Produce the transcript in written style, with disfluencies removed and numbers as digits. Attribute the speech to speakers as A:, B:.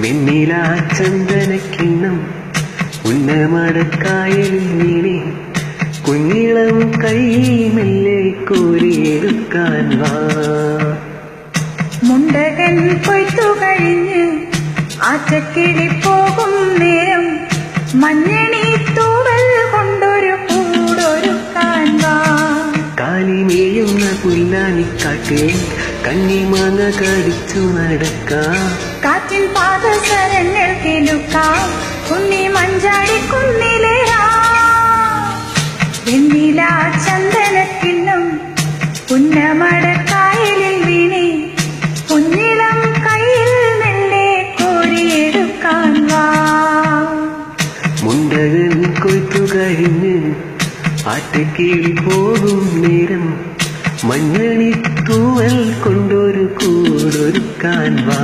A: വെണ്ണില ചന്ദനക്കിണ്ണം ഉന്നമടക്കായലിൽ വീണേ കുഞ്ഞിളം കൈ മെല്ലെ കോരിയെടുക്കാൻ വാ.
B: മുണ്ടകൻ കൊയ്ത്തു കഴിഞ്ഞ് ആറ്റക്കിളി പോകും നേരം മഞ്ഞണി തൂവൽ കൊണ്ടൊരു കൂടൊരുക്കാൻ വാ.
A: കാലിമേയുന്ന പുല്ലാനിക്കാട്ടിൽ കന്നിമാങ്ങ കടിച്ചു നടക്കാം.
B: കാറ്റിൻ പാദസരങ്ങൾ കിലുക്കാം കുന്നി മഞ്ചാടി കുന്നിലേറാ. വെണ്ണില ചന്ദനക്കിണ്ണം പുന്നമടക്കായലിൽ വീണേ കുഞ്ഞിളം കയ്യിൽ മെല്ലെ കോരിയെടുക്കാൻ വാ.
A: മുണ്ടകൻ കൊയ്ത്തു കഴിഞ്ഞ് ആറ്റക്കിളി പോകും നേരം മഞ്ഞണി തൂവൽ കൊണ്ടൊരു കൂടൊരുക്കാൻ വാ.